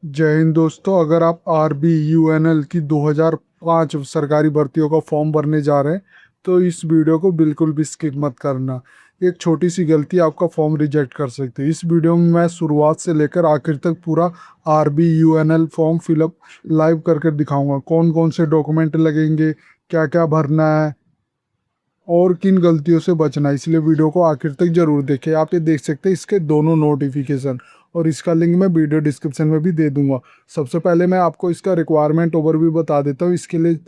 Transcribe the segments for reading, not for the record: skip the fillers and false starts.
जय हिंद दोस्तों। अगर आप RBUNL की 2005 सरकारी भर्तियों का फॉर्म भरने जा रहे हैं तो इस वीडियो को बिल्कुल भी स्किप मत करना। एक छोटी सी गलती आपका फॉर्म रिजेक्ट कर सकती है। इस वीडियो में मैं शुरुआत से लेकर आखिर तक पूरा RBUNL फॉर्म फिलअप लाइव करके दिखाऊंगा। कौन कौन से डॉक्यूमेंट लगेंगे, क्या क्या भरना है और किन गलतियों से बचना है। इसलिए वीडियो को आखिर तक जरूर देखें। आप ये देख सकते हैं इसके दोनों नोटिफिकेशन, और इसका लिंक मैं वीडियो डिस्क्रिप्शन में भी दे दूंगा। सबसे पहले मैं आपको इसका रिक्वायरमेंट ओवरव्यू बता देता हूँ। इसके लिए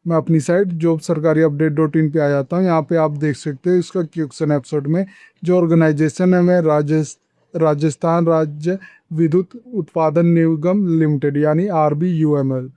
मैं अपनी साइट जॉब सरकारी अपडेट.in पे आ जाता हूँ। यहाँ पे आप देख सकते हो इसका क्वेश्चन एपिसोड में जो ऑर्गेनाइजेशन है, मैं राजस्थान राज्य विद्युत उत्पादन निगम लिमिटेड यानी RBUNL।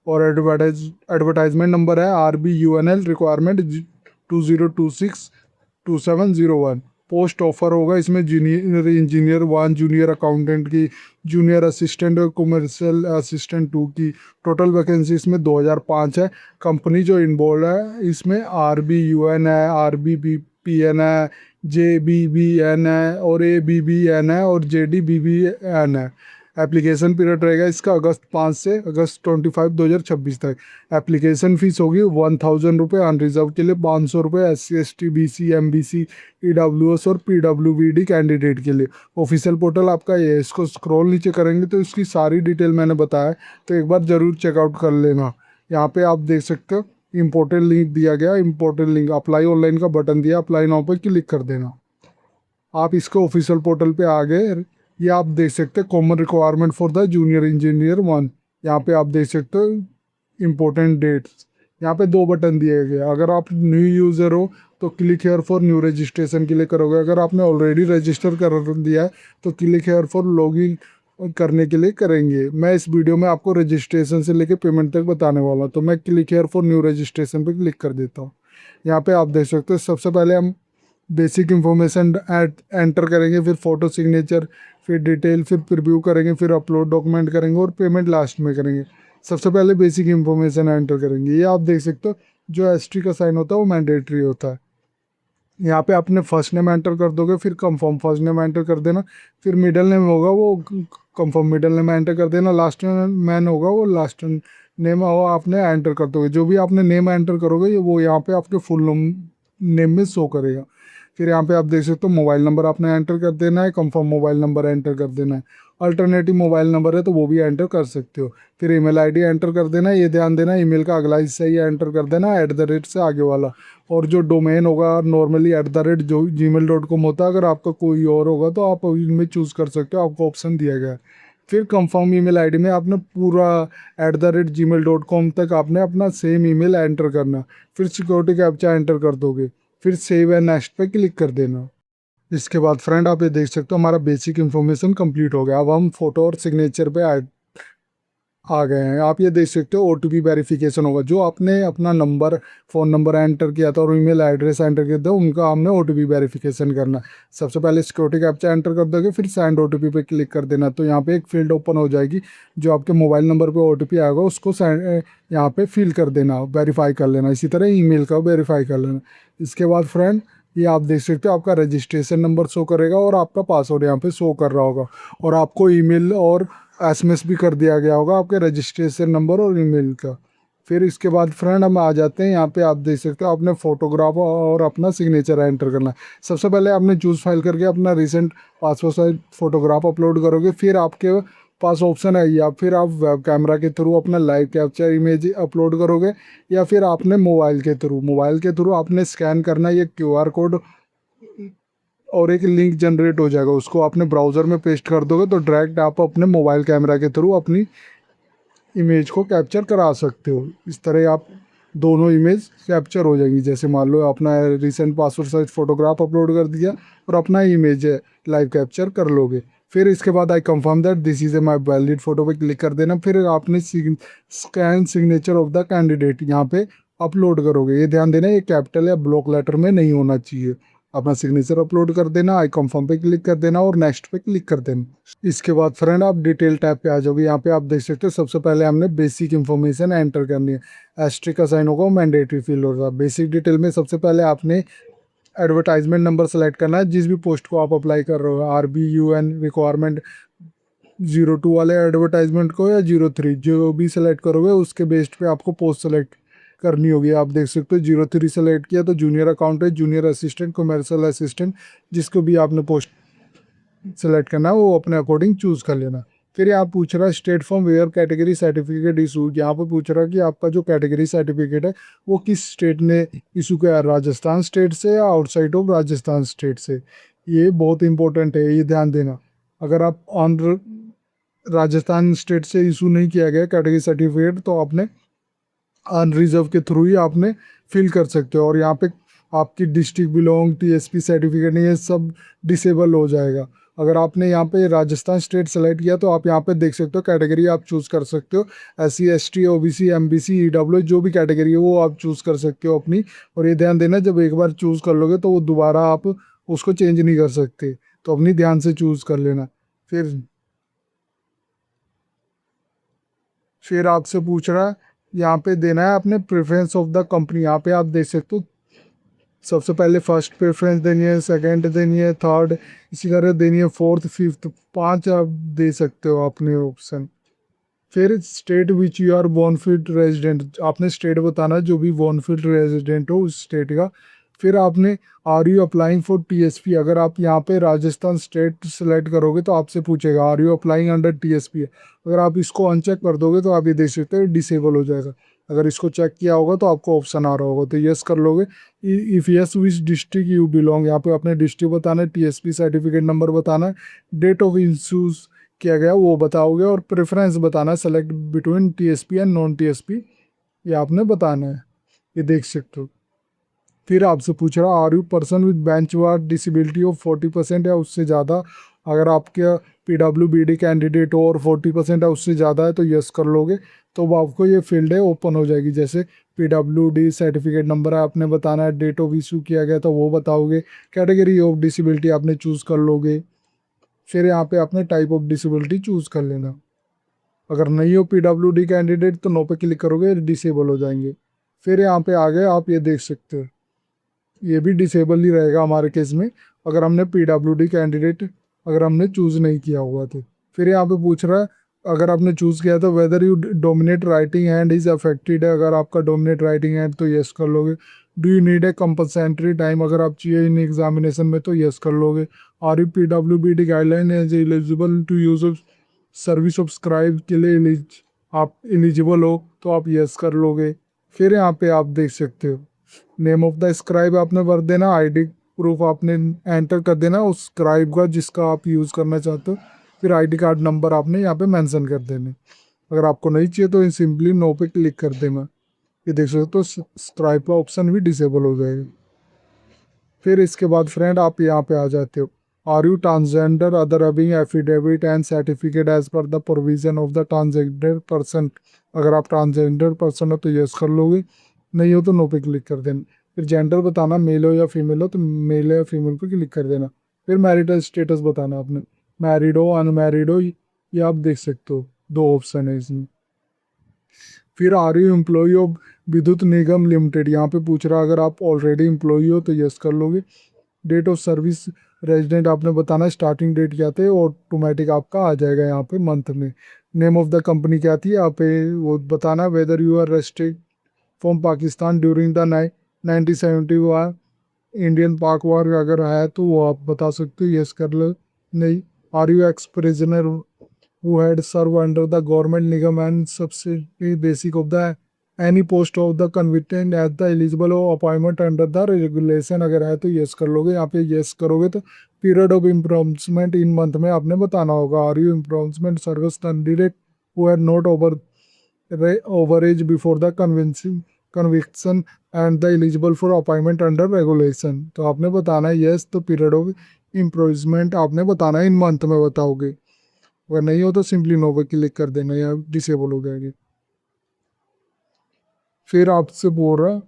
और एडवर्टाइजमेंट नंबर है RBUNL रिक्वायरमेंट 20262701। पोस्ट ऑफर होगा इसमें जूनियर इंजीनियर 1, जूनियर अकाउंटेंट की, जूनियर असिस्टेंट और कमर्शियल असिस्टेंट 2 की। टोटल वैकेंसी इसमें 2005 है। कंपनी जो इन्वॉल्व है इसमें RBUN है, RBPN है, JBBN है और ABBN है और JDBBN है। एप्लीकेशन पीरियड रहेगा इसका अगस्त 5 से अगस्त 2026 तक। एप्लीकेशन फीस होगी 1000 रुपये। अनरिजर्व के लिए 500 रुपये। SC ST BC MBC EWS और PWBD कैंडिडेट के लिए। ऑफिशियल पोर्टल आपका ये है। इसको स्क्रॉल नीचे करेंगे तो इसकी सारी डिटेल मैंने बताया, तो एक बार ज़रूर चेकआउट कर लेना। यहाँ पे आप देख सकते हो इम्पोर्टेंट लिंक दिया गया। इम्पोर्टेंट लिंक अप्लाई ऑनलाइन का बटन दिया, अप्लाई नाउ पे क्लिक कर देना। आप इसके ऑफिशियल पोर्टल पे आ गए। ये आप देख सकते हैं common requirement for the junior engineer 1। यहाँ पे आप देख सकते हो इम्पोर्टेंट डेट्स। यहाँ पे दो बटन दिए गए। अगर आप न्यू यूज़र हो तो click here for new registration के लिए करोगे। अगर आपने ऑलरेडी रजिस्टर कर दिया है तो क्लिक हेयर फॉर लॉगिन करने के लिए करेंगे। मैं इस वीडियो में आपको रजिस्ट्रेशन से लेकर पेमेंट तक बताने वाला हूँ, तो मैं click here for new registration पे क्लिक कर देता हूँ। यहाँ पे आप देख सकते हो सबसे पहले हम बेसिक इंफॉर्मेशन एंटर करेंगे, फिर फोटो सिग्नेचर, फिर डिटेल, फिर प्रीव्यू करेंगे, फिर अपलोड डॉक्यूमेंट करेंगे और पेमेंट लास्ट में करेंगे। सबसे पहले बेसिक इंफॉर्मेशन एंटर करेंगे। ये आप देख सकते हो जो ST का साइन होता है वो मैंडेटरी होता है। यहाँ पे आपने फर्स्ट नेम एंटर कर दोगे, फिर कंफर्म फर्स्ट नेम एंटर कर देना। फिर मिडिल नेम होगा वो कंफर्म मिडिल नेम एंटर कर देना। लास्ट मैन होगा वो लास्ट नेम हो आपने एंटर कर दोगे। जो भी आपने नेम एंटर करोगे वो यहाँ पे आपके फुल नेम में शो करेगा। फिर यहाँ पे आप देख सकते हो मोबाइल नंबर आपने एंटर कर देना है। कंफर्म मोबाइल नंबर एंटर कर देना है। अल्टरनेटिव मोबाइल नंबर है तो वो भी एंटर कर सकते हो। फिर ईमेल आईडी एंटर कर देना है। ये ध्यान देना ईमेल का अगला हिस्सा ही एंटर कर देना @ से आगे वाला। और जो डोमेन होगा नॉर्मली @ जो gmail.com होता है, अगर आपका कोई और होगा तो आप इनमें चूज़ कर सकते हो, आपको ऑप्शन दिया गया है। फिर कंफर्म ईमेल आईडी में आपने पूरा @gmail.com तक आपने अपना सेम ईमेल एंटर करना। फिर सिक्योरिटी कैप्चा एंटर कर दोगे। फिर सेव एंड नेक्स्ट पे क्लिक कर देना। इसके बाद फ्रेंड आप ये देख सकते हो हमारा बेसिक इन्फॉर्मेशन कंप्लीट हो गया। अब हम फोटो और सिग्नेचर पे आ गए हैं। आप ये देख सकते हो OTP वेरिफिकेशन होगा। जो आपने अपना नंबर, फ़ोन नंबर एंटर किया था और ईमेल एड्रेस एंटर किया था उनका हमने OTP वेरिफिकेशन करना है। सबसे पहले सिक्योरिटी कैप्चा एंटर कर दोगे, फिर सेंड OTP पे क्लिक कर देना। तो यहाँ पे एक फील्ड ओपन हो जाएगी। जो आपके मोबाइल नंबर पे OTP आएगा उसको यहाँ पे फिल कर देना, वेरीफाई कर लेना। इसी तरह ईमेल का वेरीफाई कर लेना। इसके बाद फ्रेंड ये आप देख सकते हो आपका रजिस्ट्रेशन नंबर शो करेगा और आपका पासवर्ड यहाँ पे शो कर रहा होगा। और आपको ईमेल और SMS भी कर दिया गया होगा आपके रजिस्ट्रेशन नंबर और ईमेल का। फिर इसके बाद फ्रेंड हम आ जाते हैं। यहाँ पे आप देख सकते हो आपने फोटोग्राफ और अपना सिग्नेचर एंटर करना है। सबसे पहले आपने चूज़ फाइल करके अपना recent passport size photograph upload करोगे। फिर आपके पास ऑप्शन है या फिर आप वेब कैमरा के थ्रू अपना लाइव कैप्चर इमेज अपलोड करोगे, या फिर आपने मोबाइल के थ्रू आपने स्कैन करना ये QR कोड और एक लिंक जनरेट हो जाएगा। उसको आपने ब्राउज़र में पेस्ट कर दोगे तो डायरेक्ट आप अपने मोबाइल कैमरा के थ्रू अपनी इमेज को कैप्चर करा सकते हो। इस तरह आप दोनों इमेज कैप्चर हो जाएगी। जैसे मान लो अपना recent passport size photograph upload कर दिया और अपना इमेज है लाइव कैप्चर कर लोगे। फिर इसके बाद I confirm that this is a my valid photo पे क्लिक कर देना। फिर आपने scan signature of the candidate यहाँ पे अपलोड करोगे। ये ध्यान देना ये कैपिटल या ब्लॉक लेटर में नहीं होना चाहिए। अपना सिग्नेचर अपलोड कर देना, आई कंफर्म पे क्लिक कर देना और नेक्स्ट पे क्लिक कर देना। इसके बाद फ्रेंड आप डिटेल टैब पे आ जाओगे। यहाँ पे आप देख सकते हो सबसे पहले हमने बेसिक इन्फॉर्मेशन एंटर करनी है। एस्ट्रिक का साइन होगा मैंडेटरी फील्ड होगा। बेसिक डिटेल में सबसे पहले आपने एडवर्टाइजमेंट नंबर सेलेक्ट करना है जिस भी पोस्ट को आप अप्लाई कर रहे हो। RBUN रिक्वायरमेंट 02 वाले एडवर्टाइजमेंट को या 03 जो भी सेलेक्ट करोगे उसके बेस्ड पे आपको पोस्ट सेलेक्ट करनी होगी। आप देख सकते हो 03 सेलेक्ट किया तो junior accountant, junior assistant, commercial assistant, जिसको भी आपने पोस्ट सेलेक्ट करना है वो अपने अकॉर्डिंग चूज कर लेना। फिर यहाँ पूछ रहा है state from where category certificate issue. यहाँ पे पूछ रहा है कि आपका जो कैटेगरी सर्टिफिकेट है वो किस स्टेट ने इशू किया है, राजस्थान स्टेट से या आउटसाइड ऑफ राजस्थान स्टेट से। ये बहुत इंपॉर्टेंट है, ये ध्यान देना। अगर आप ऑन राजस्थान स्टेट से इशू नहीं किया गया कैटेगरी सर्टिफिकेट तो आपने अनरिजर्व के थ्रू ही आपने फिल कर सकते हो, और यहाँ पे आपकी डिस्ट्रिक्ट बिलोंग, टीएसपी सर्टिफिकेट नहीं, ये सब डिसेबल हो जाएगा। अगर आपने यहाँ पे राजस्थान स्टेट सेलेक्ट किया तो आप यहाँ पे देख सकते हो कैटेगरी आप चूज़ कर सकते हो, SC ST OBC MBC EWS जो भी कैटेगरी है वो आप चूज़ कर सकते हो अपनी। और ये ध्यान देना जब एक बार चूज़ कर लोगे तो वो दोबारा आप उसको चेंज नहीं कर सकते, तो अपनी ध्यान से चूज़ कर लेना। फिर आपसे पूछ रहा है यहाँ पे देना है अपने प्रेफरेंस ऑफ द कंपनी। यहाँ पे आप देख सकते हो सबसे पहले फर्स्ट प्रेफरेंस देनी है, सेकंड देनी है, थर्ड इसी तरह देनी है, फोर्थ, फिफ्थ, 5 आप दे सकते हो अपने ऑप्शन। फिर state which you are bonafide resident, आपने स्टेट बताना जो भी बोनफिट रेजिडेंट हो उस स्टेट का। फिर आपने are you applying for TSP, अगर आप यहाँ पे राजस्थान स्टेट सेलेक्ट करोगे तो आपसे पूछेगा are you applying under TSP. अगर आप इसको अनचेक कर दोगे तो आप ये देख सकते हो डिसेबल हो जाएगा। अगर इसको चेक किया होगा तो आपको ऑप्शन आ रहा होगा तो यस कर लोगे। If yes which district you belong, यहाँ पे अपने डिस्ट्रिक्ट बताना है, टीएसपी सर्टिफिकेट नंबर बताना है, डेट ऑफ इशूज़ किया गया वो बताओगे, और प्रेफरेंस बताना है select between TSP and non TSP, ये आपने बताना है। ये देख सकते हो। फिर आपसे पूछ रहा are you person with benchmark disability of 40% या उससे ज़्यादा। अगर आपके PWBD कैंडिडेट हो और 40% है उससे ज़्यादा है तो यस कर लोगे, तो वो आपको ये फील्ड है ओपन हो जाएगी। जैसे PWD सर्टिफिकेट नंबर है आपने बताना है, डेट ऑफ इशू किया गया तो वो बताओगे, कैटेगरी ऑफ डिसेबिलिटी आपने चूज़ कर लोगे। फिर यहाँ पे आपने टाइप ऑफ डिसेबिलिटी चूज़ कर लेना। अगर नहीं हो PWD कैंडिडेट तो नो पे क्लिक करोगे, डिसेबल हो जाएंगे। फिर यहाँ पे आगे आप ये देख सकते हो, ये भी डिसेबल ही रहेगा हमारे केस में अगर हमने PWD कैंडिडेट अगर हमने चूज़ नहीं किया हुआ तो। फिर यहाँ पे पूछ रहा है अगर आपने चूज़ किया तो whether you dominate writing hand is affected है। अगर आपका डोमिनेट राइटिंग हैंड तो यस कर लोगे। Do you need a compulsory time, अगर आप चाहिए इन एग्जामिनेशन में तो यस कर लोगे। Are you PWBD guideline as eligible to use service subscribe के लिए आप एलिजिबल हो तो आप यस कर लोगे। फिर यहाँ पे आप देख सकते हो नेम ऑफ द स्क्राइब आपने भर देना, आईडी प्रूफ आपने एंटर कर देना उस स्क्राइब का जिसका आप यूज़ करना चाहते हो। फिर आईडी कार्ड नंबर आपने यहाँ पे मेंशन कर देने। अगर आपको नहीं चाहिए तो सिंपली नो पे क्लिक कर देना। ये देख सकते हो स्क्राइब का ऑप्शन भी डिसेबल हो जाएगा। फिर इसके बाद फ्रेंड आप यहाँ पे आ जाते हो, are you transgender other having affidavit and certificate as per the provision of the transgender person. अगर आप ट्रांसजेंडर पर्सन हो तो यस कर लोगे, नहीं हो तो नो पे क्लिक कर देना। फिर जेंडर बताना मेल हो या फीमेल हो तो मेल या फीमेल पे क्लिक कर देना। फिर मैरिटल स्टेटस बताना आपने, मैरिड हो अनमैरिड हो, ये आप देख सकते हो, 2 ऑप्शन है इसमें। फिर आर यू एम्प्लॉय ऑफ विद्युत निगम लिमिटेड, यहाँ पे पूछ रहा है अगर आप ऑलरेडी एम्प्लॉय हो तो यस कर लोगे। डेट ऑफ सर्विस रेजिडेंट आपने बताना, स्टार्टिंग डेट क्या थे ऑटोमेटिक आपका आ जाएगा यहाँ पे मंथ में। नेम ऑफ द कंपनी क्या थी यहाँ पे वो बताना। Whether you are restrict from Pakistan during the 1971 Indian Pak war अगर है तो वो आप बता सकते हो, यस कर लो। नहीं, are you ex prisoner who had served under the government nigam and subsidy basic of the any post of the convicted as the eligible of appointment under the regulation अगर है तो यस कर लोगे। यहाँ पे यस करोगे तो period of improvement in month में आपने बताना होगा। Are you improvement service candidate who had not over age before the conviction and the eligible for appointment under regulation, तो आपने बताना है यस, तो पीरियड ऑफ इम्प्रूवमेंट आपने बताना है इन मंथ में बताओगे। अगर नहीं हो तो सिंपली नो पे क्लिक कर देना या डिसेबल हो जाएगी। फिर आपसे बोल रहा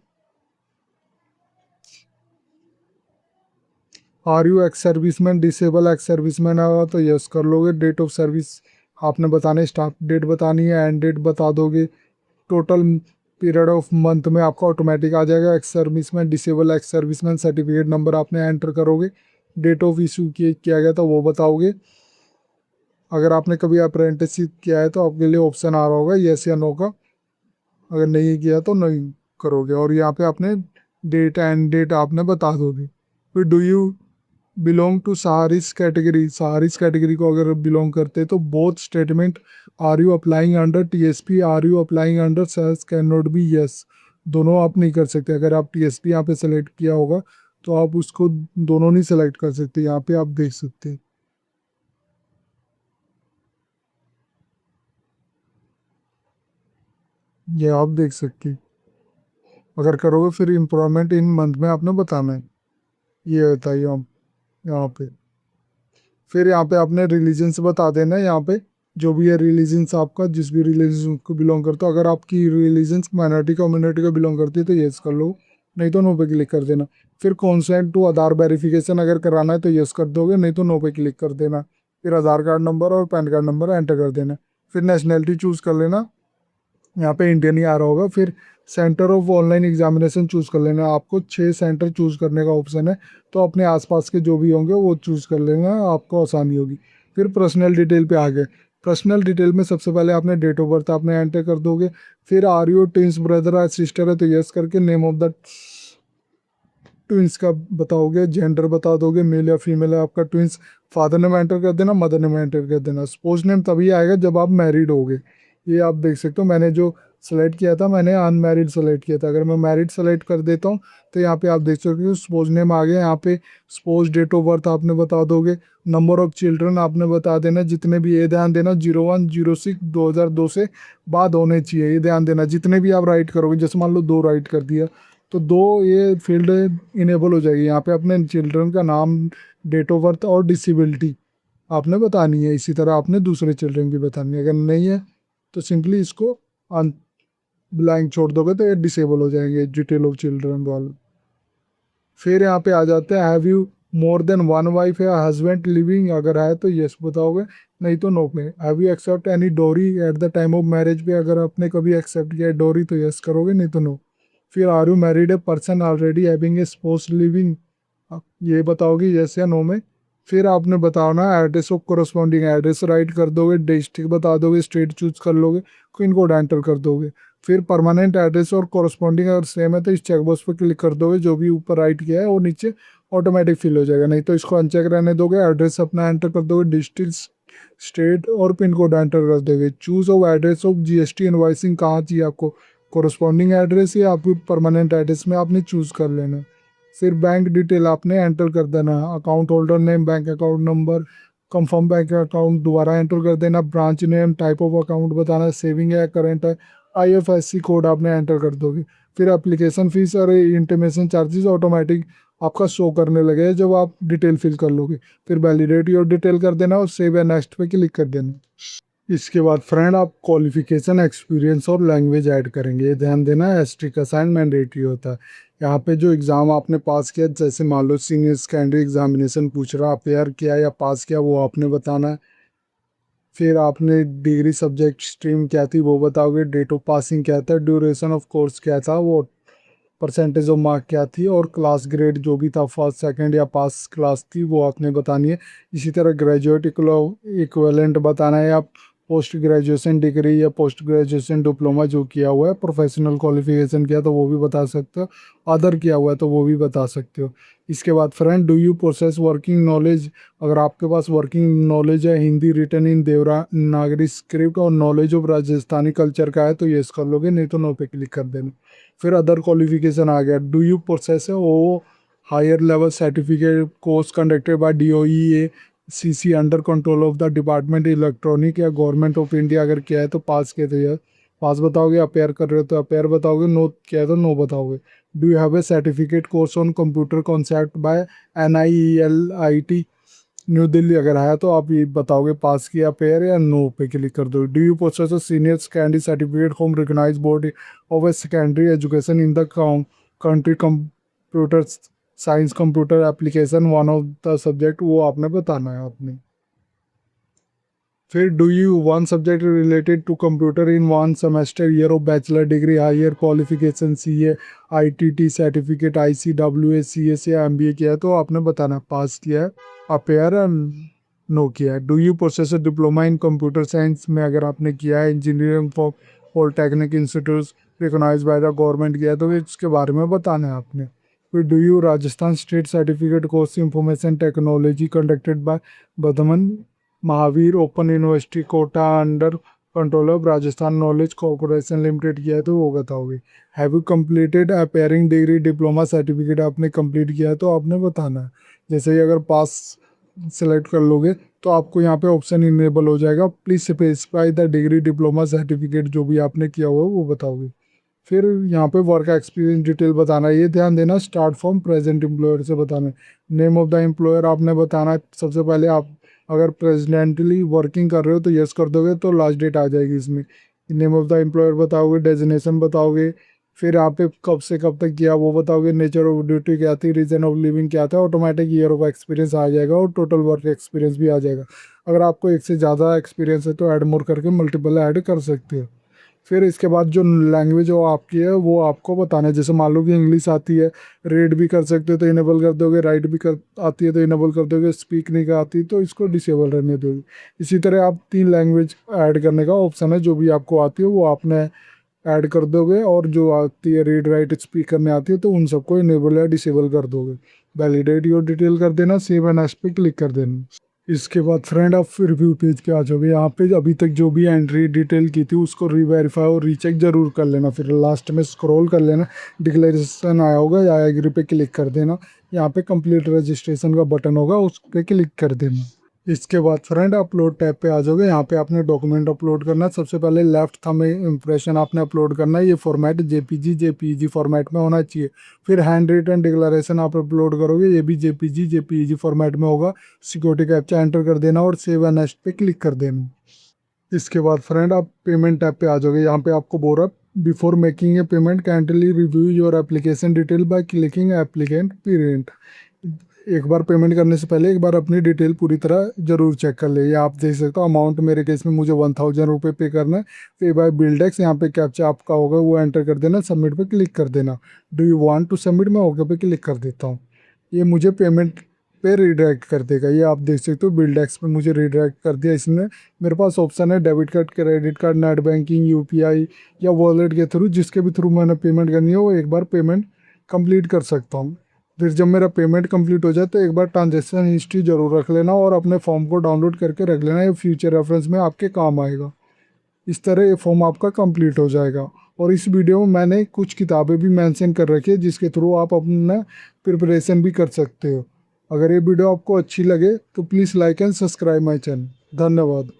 are you ex serviceman disable ex serviceman है तो यस कर लोगे। डेट ऑफ सर्विस आपने बताना है, स्टार्ट डेट बतानी है, एंड डेट बता दोगे। टोटल पीरियड ऑफ मंथ में आपका ऑटोमेटिक आ जाएगा। X serviceman disable ex serviceman certificate number आपने एंटर करोगे। डेट ऑफ इशू किया गया था वो बताओगे। अगर आपने कभी अप्रेंटिसशिप किया है तो आपके लिए ऑप्शन आ रहा होगा यस या नो का, अगर नहीं किया तो नहीं करोगे। और यहाँ पे आपने डेट एंड डेट आपने बता दोगे। फिर do you belong to Saharis category, Saharis category को अगर बिलोंग करते हैं तो both statement, are you applying under TSP, are you applying under search can not be yes, दोनों आप नहीं कर सकते। अगर आप टीएसपी यहाँ पे सेलेक्ट किया होगा तो आप उसको दोनों नहीं सेलेक्ट कर सकते, यहाँ पे आप देख सकते हैं, ये आप देख सकते हैं। अगर करोगे फिर एम्प्लॉयमेंट इन मंथ में आपने बताना है, ये बताइए हम यहाँ पे। फिर यहाँ पे आपने रिलीजन से बता देना है, यहाँ पे जो भी है रिलीजन्स आपका, जिस भी रिलीजन को बिलोंग करता हो। अगर आपकी रिलीजन्स माइनॉरिटी कम्युनिटी को बिलोंग करती है तो येस कर लो, नहीं तो नो पे क्लिक कर देना। फिर कॉन्सेंट टू आधार वेरिफिकेशन अगर कराना है तो येस कर दोगे, नहीं तो नो पे क्लिक कर देना। फिर आधार कार्ड नंबर और पैन कार्ड नंबर एंटर कर देना। फिर नेशनैलिटी चूज़ कर लेना, यहाँ पे इंडियन ही आ रहा होगा। फिर centre of online examination choose कर लेना, आपको 6 सेंटर चूज़ करने का ऑप्शन है, तो अपने आसपास के जो भी होंगे वो चूज़ कर लेना, आपको आसानी होगी। फिर पर्सनल डिटेल पे आ गए। पर्सनल डिटेल में सबसे पहले आपने डेट ऑफ बर्थ आपने एंटर कर दोगे। फिर आर यू ट्विंस ब्रदर और सिस्टर है तो यस करके नेम ऑफ द ट्विंस का बताओगे, जेंडर बता दोगे, मेल या फीमेल है आपका ट्विंस, फादर नेम एंटर कर देना, मदर नेम एंटर कर देना। स्पोज नेम तभी आएगा जब आप मैरिड होगे, ये आप देख सकते हो। मैंने जो सेलेक्ट किया था मैंने अनमैरिड सेलेक्ट किया था, अगर मैं मैरिड सेलेक्ट कर देता हूँ तो यहाँ पे आप देख सकते हो स्पोज नेम आ गया। यहाँ पे स्पोज डेट ऑफ बर्थ आपने बता दोगे, नंबर ऑफ चिल्ड्रन आपने बता देना, जितने भी, ये ध्यान देना 01/06/2002 से बाद होने चाहिए, ये ध्यान देना। जितने भी आप राइट करोगे, जैसे मान लो 2 राइट कर दिया तो 2 ये फील्ड इनेबल हो जाएगी। यहाँ पे अपने चिल्ड्रन का नाम, डेट ऑफ बर्थ और डिसेबिलिटी आपने बतानी है। इसी तरह आपने दूसरे चिल्ड्रन की बतानी है, अगर नहीं है तो सिंपली इसको ब्लैंक छोड़ दोगे तो ये डिसेबल हो जाएंगे डिटेल ऑफ चिल्ड्रन वाले। फिर यहाँ पे आ जाते हैं have you more than one wife या हस्बैंड लिविंग, अगर है तो यस बताओगे, नहीं तो नो पे। हैव यू एक्सेप्ट एनी डोरी at the time of marriage पे, अगर आपने कभी एक्सेप्ट किया डोरी तो यस करोगे, नहीं तो नो। फिर are you married a person already having a spouse living, ये बताओगे यस या नो में। फिर आपने बताना address of corresponding, address write कर दोगे, डिस्ट्रिक्ट बता दोगे, स्टेट चूज कर लोगे, पिन कोड एंटर कर दोगे। फिर परमानेंट एड्रेस और कोरस्पॉन्डिंग अगर सेम है तो इस चेकबॉक्स पर क्लिक कर दोगे, जो भी ऊपर राइट किया है वो नीचे ऑटोमेटिक फिल हो जाएगा, नहीं तो इसको अनचेक रहने दोगे। एड्रेस अपना एंटर कर दोगे, डिस्ट्रिक्ट, स्टेट और पिन कोड एंटर कर दोगे। Choose of address of GST invoicing, कहाँ चाहिए आपको, कोरस्पॉन्डिंग एड्रेस या आपकी परमानेंट एड्रेस में आपने चूज कर लेना। फिर बैंक डिटेल आपने एंटर कर देना, account holder name, bank account number, confirm bank account दोबारा एंटर कर देना, branch name, type of account बताना, सेविंग है करेंट है, आईएफएससी कोड आपने एंटर कर दोगे। फिर एप्लीकेशन फीस और इंटीमेशन चार्जेस ऑटोमेटिक आपका शो करने लगे जब आप डिटेल फिल कर लोगे। फिर वैलिडेट योर डिटेल कर देना और सेव या नेक्स्ट पे क्लिक कर देना। इसके बाद फ्रेंड आप क्वालिफिकेशन, एक्सपीरियंस और लैंग्वेज ऐड करेंगे, ये ध्यान देना है, एस्ट्रिक असाइन मैंडेटरी होता है। यहाँ पे जो एग्ज़ाम आपने पास किया, जैसे मान लो सीनियर सेकेंडरी एग्जामिनेशन पूछ रहा, अपेयर किया या पास किया, वो आपने बताना है। फिर आपने डिग्री सब्जेक्ट स्ट्रीम क्या थी वो बताओगे, डेट ऑफ पासिंग क्या था, ड्यूरेशन ऑफ कोर्स क्या था, वो परसेंटेज ऑफ मार्क क्या थी, और क्लास ग्रेड जो भी था, फर्स्ट सेकंड या पास क्लास थी, वो आपने बतानी है। इसी तरह ग्रेजुएट इक्विवेलेंट बताना है, आप पोस्ट ग्रेजुएशन डिग्री या पोस्ट ग्रेजुएशन डिप्लोमा जो किया हुआ है, प्रोफेशनल क्वालिफिकेशन किया तो वो भी बता सकते हो, अदर किया हुआ है तो वो भी बता सकते हो। इसके बाद friend do you process working knowledge, अगर आपके पास वर्किंग नॉलेज है हिंदी रिटर्न इन देवनागरी स्क्रिप्ट और नॉलेज ऑफ राजस्थानी कल्चर का है तो येस कर लोगे, नहीं तो नो पे क्लिक कर देना। फिर अदर क्वालिफिकेशन आ गया, डू यू प्रोसेस है वो higher level certificate course conducted by DOE CC under control of the department electronic या गवर्नमेंट ऑफ इंडिया, अगर किया है तो पास किया तो यार पास बताओगे, अपेयर कर रहे हो तो अपेयर बताओगे, नो किया है तो नो बताओगे। Do you have A certificate course on computer concept bye NIELIT new Delhi, अगर है तो आप ये बताओगे पास किया पेयर या नो पे क्लिक कर दो। Do you possess a senior secondary certificate home recognise board of a secondary education in the country, computer science computer application one of the subject, वो आपने बताना है आपने। फिर do you one subject related to computer in one semester year of bachelor degree, higher qualification CA ITT सर्टिफिकेट ICWA CS या MBA किया है तो आपने बताना पास किया है, अपेयर नो किया है। Do you process diploma in computer science में अगर आपने किया है, engineering for polytechnic institute recognise by the government किया है, तो इसके बारे में बताना है आपने। फिर do you Rajasthan state certificate course information technology conducted by Vardhman Mahaveer open university Kota under control of Rajasthan knowledge corporation limited किया है, तो वो बताओगे। Have you completed appearing degree diploma certificate आपने कंप्लीट किया है, तो आपने बताना है। जैसे ही अगर पास सेलेक्ट कर लोगे तो आपको यहाँ पे ऑप्शन इनेबल हो जाएगा, please specify the degree diploma certificate जो भी आपने किया हुआ है वो बताओगे। फिर यहाँ पे वर्क एक्सपीरियंस डिटेल बताना है, ये ध्यान देना स्टार्ट फ्रॉम प्रेजेंट एम्प्लॉयर से बताना है। नेम ऑफ द एम्प्लॉयर आपने बताना है। सबसे पहले आप अगर प्रेजेंटली वर्किंग कर रहे हो तो यस कर दोगे तो लास्ट डेट आ जाएगी इसमें। नेम ऑफ द एम्प्लॉयर बताओगे, डेजिनेशन बताओगे, फिर यहाँ पे कब से कब तक किया वो बताओगे, नेचर ऑफ ड्यूटी क्या थी, रीजन ऑफ लिविंग क्या था, ऑटोमेटिक ईयर ऑफ एक्सपीरियंस आ जाएगा और टोटल वर्क एक्सपीरियंस भी आ जाएगा। अगर आपको एक से ज़्यादा एक्सपीरियंस है तो ऐड मोर करके मल्टीपल ऐड कर सकते हो। फिर इसके बाद जो लैंग्वेज वो आपकी है वो आपको बताना है। जैसे मान लो कि इंग्लिश आती है, रीड भी कर सकते हो तो इनेबल कर दोगे, राइट भी कर आती है तो इनेबल कर दोगे, स्पीक नहीं कर आती तो इसको डिसेबल रहने दोगे। इसी तरह आप 3 लैंग्वेज ऐड करने का ऑप्शन है, जो भी आपको आती है वो आपने ऐड कर दोगे, और जो आती है रीड राइट स्पीक करने आती है तो उन सबको इनेबल या डिसेबल कर दोगे। वैलिडेट योर डिटेल कर देना, सेव एंड एस पे क्लिक कर देना। इसके बाद फ्रेंड आप रिव्यू पेज पे आ जाओगे। यहाँ पे अभी तक जो भी एंट्री डिटेल की थी उसको रीवेरीफाई और रीचेक जरूर कर लेना। फिर लास्ट में स्क्रॉल कर लेना, डिक्लेरेशन आया होगा या एग्री पे क्लिक कर देना। यहाँ पे कंप्लीट रजिस्ट्रेशन का बटन होगा, उस पर क्लिक कर देना। इसके बाद फ्रेंड अपलोड टैब पे आ जाओगे। यहाँ पे आपने डॉक्यूमेंट अपलोड करना है। सबसे पहले लेफ्ट थंब इम्प्रेशन आपने अपलोड करना है। ये फॉर्मेट जेपीजी फॉर्मेट में होना चाहिए। फिर हैंड रिटन डिक्लेरेशन आप अपलोड करोगे, ये भी जेपीजी फॉर्मेट में होगा। सिक्योरिटी कैप्चा एंटर कर देना और सेव एंड नेक्स्ट पे क्लिक कर देना। इसके बाद फ्रेंड आप पेमेंट टैब पे आ जाओगे। यहाँ पे आपको बोल रहा है before making a payment kindly review your application detail by clicking applicant parent. एक बार पेमेंट करने से पहले एक बार अपनी डिटेल पूरी तरह जरूर चेक कर ले। ये आप देख सकते हो अमाउंट मेरे केस में मुझे 1000 रुपये पे करना है। पे बाय बिल्डेक्स यहाँ पे कैप्चा आपका होगा वो एंटर कर देना, सबमिट पे क्लिक कर देना। Do you want to submit, मैं ओके पे क्लिक कर देता हूँ। ये मुझे पेमेंट पे रिडायरेक्ट कर देगा। ये आप देख सकते हो बिल्डेक्स पे मुझे रिडायरेक्ट कर दिया इसने। मेरे पास ऑप्शन है debit card, credit card, net banking, UPI या वॉलेट के थ्रू, जिसके भी थ्रू मैंने पेमेंट करनी है वो एक बार पेमेंट कंप्लीट कर सकता हूँ। फिर जब मेरा पेमेंट कंप्लीट हो जाए तो एक बार ट्रांजेक्शन हिस्ट्री जरूर रख लेना और अपने फॉर्म को डाउनलोड करके रख लेना, ये फ्यूचर रेफरेंस में आपके काम आएगा। इस तरह ये फॉर्म आपका कंप्लीट हो जाएगा। और इस वीडियो में मैंने कुछ किताबें भी मेंशन कर रखी है जिसके थ्रू आप अपना प्रिपरेशन भी कर सकते हो। अगर ये वीडियो आपको अच्छी लगे तो please like and subscribe my channel. धन्यवाद।